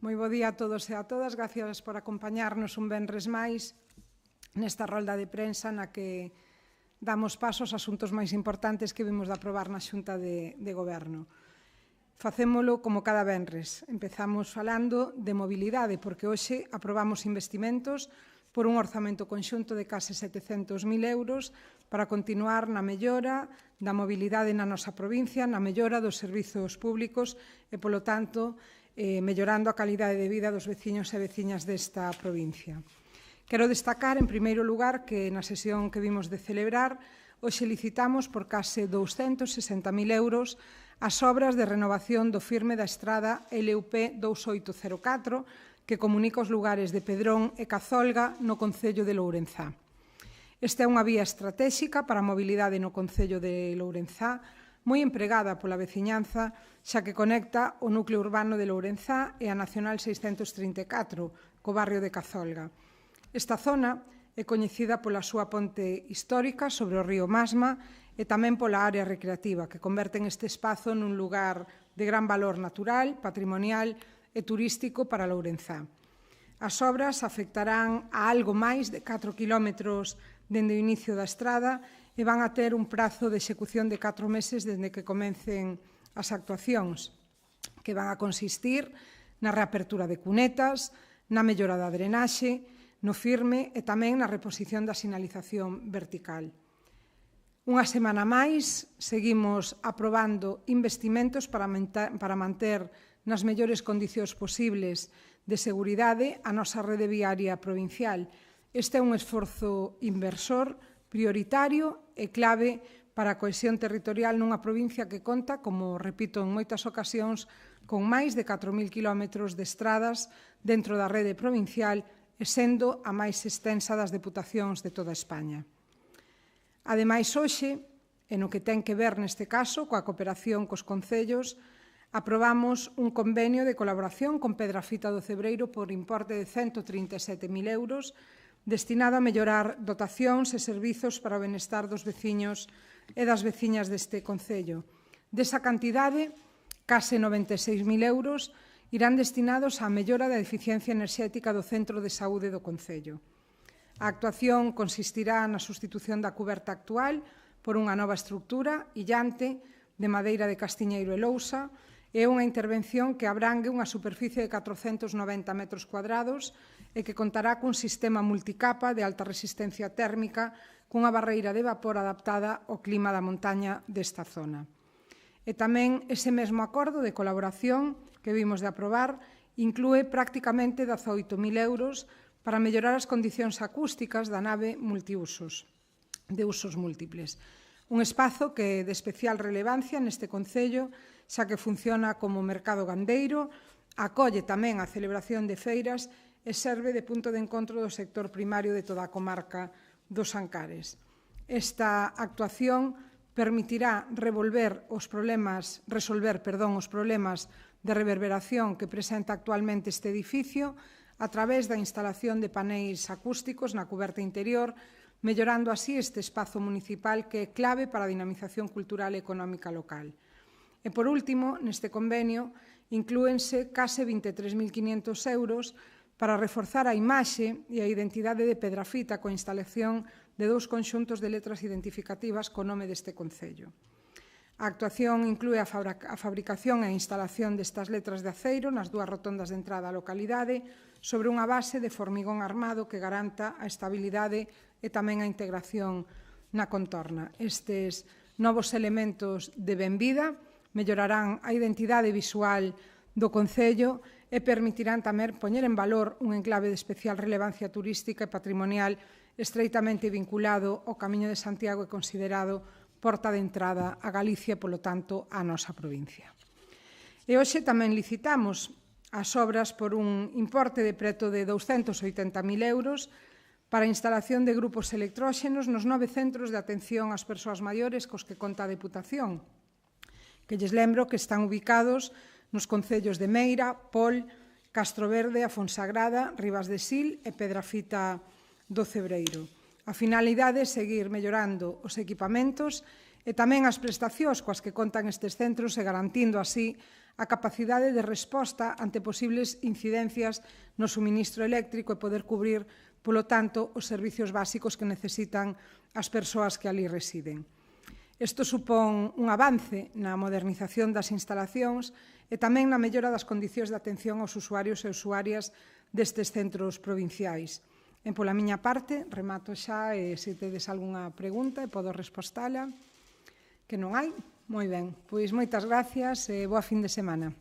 Moi bo día a todos e a todas. Gracias por acompañarnos un venres máis nesta rolda de prensa na que damos paso aos asuntos máis importantes que vimos de aprobar na Xunta de Goberno. Facémolo como cada venres. Empezamos falando de mobilidade, porque hoxe aprobamos investimentos por un orzamento conxunto de case 700.000 euros para continuar na mellora da mobilidade na nosa provincia, na mellora dos servizos públicos e, polo tanto, mellorando a calidade de vida dos veciños e veciñas desta provincia. Quero destacar, en primeiro lugar, que na sesión que vimos de celebrar, hoxe licitamos por case 260.000 euros as obras de renovación do firme da estrada LUP 2804, que comunica os lugares de Pedrón e Cazolga no concello de Lourenzá. Esta é unha vía estratéxica para a mobilidade no concello de Lourenzá, moi empregada pola veciñanza, xa que conecta o núcleo urbano de Lourenzá e a Nacional 634, co barrio de Cazolga. Esta zona é coñecida pola súa ponte histórica sobre o río Masma e tamén pola área recreativa, que converten este espazo nun lugar de gran valor natural, patrimonial e turístico para Lourenzá. As obras afectarán a algo máis de 4 quilómetros dende o inicio da estrada e van a ter un prazo de execución de 4 meses dende que comecen as actuacións, que van a consistir na reapertura de cunetas, na mellora da drenaxe, no firme e tamén na reposición da sinalización vertical. Unha semana máis, seguimos aprobando investimentos para manter nas mellores condicións posibles de seguridade a nosa rede viaria provincial. Este é un esforzo inversor prioritario e clave para a cohesión territorial nunha provincia que conta, como repito en moitas ocasións, con máis de 4.000 quilómetros de estradas dentro da rede provincial e sendo a máis extensa das deputacións de toda España. Ademais, hoxe, e no que ten que ver neste caso coa cooperación cos concellos, aprobamos un convenio de colaboración con Pedrafita do Cebreiro por importe de 137.000 euros destinado a mellorar dotacións e servizos para o benestar dos veciños e das veciñas deste concello. Desa cantidade, case 96.000 euros irán destinados á mellora da eficiencia enerxética do centro de saúde do concello. A actuación consistirá na sustitución da cuberta actual por unha nova estrutura illante de madeira de castiñeiro e lousa e unha intervención que abrangue unha superficie de 490 metros cuadrados e que contará cun sistema multicapa de alta resistencia térmica cunha barreira de vapor adaptada ao clima da montaña desta zona. E tamén ese mesmo acordo de colaboración que vimos de aprobar inclúe prácticamente 18.000 euros para mellorar as condicións acústicas da nave multiusos, de usos múltiples. Un espazo que é de especial relevancia neste concello, xa que funciona como mercado gandeiro, acolle tamén a celebración de feiras e serve de punto de encontro do sector primario de toda a comarca dos Ancares. Esta actuación permitirá resolver os problemas de reverberación que presenta actualmente este edificio a través da instalación de paneis acústicos na cuberta interior, mellorando así este espazo municipal que é clave para a dinamización cultural e económica local. E, por último, neste convenio, inclúense case 23.500 euros para reforzar a imaxe e a identidade de Pedrafita coa instalación de 2 conxuntos de letras identificativas co nome deste concello. A actuación inclúe a fabricación e a instalación destas letras de aceiro nas 2 rotondas de entrada á localidade sobre unha base de formigón armado que garanta a estabilidade e tamén a integración na contorna. Estes novos elementos de benvida mellorarán a identidade visual do concello e permitirán tamén poñer en valor un enclave de especial relevancia turística e patrimonial estreitamente vinculado ao Camiño de Santiago e considerado porta de entrada a Galicia e, polo tanto, a nosa provincia. E hoxe tamén licitamos as obras por un importe de preto de 280.000 euros para a instalación de grupos electróxenos nos 9 centros de atención ás persoas maiores cos que conta a Deputación, que lles lembro que están ubicados nos concellos de Meira, Pol, Castroverde, Afonsagrada, Ribas de Sil e Pedrafita do Cebreiro. A finalidade é seguir mellorando os equipamentos e tamén as prestacións coas que contan estes centros e garantindo así a capacidade de resposta ante posibles incidencias no suministro eléctrico e poder cubrir, polo tanto, os servicios básicos que necesitan as persoas que ali residen. Isto supón un avance na modernización das instalacións e tamén na mellora das condicións de atención aos usuarios e usuarias destes centros provinciais. E pola miña parte, remato xa e se tedes algunha pregunta podo respostala, que non hai. Moi ben, pois moitas gracias e boa fin de semana.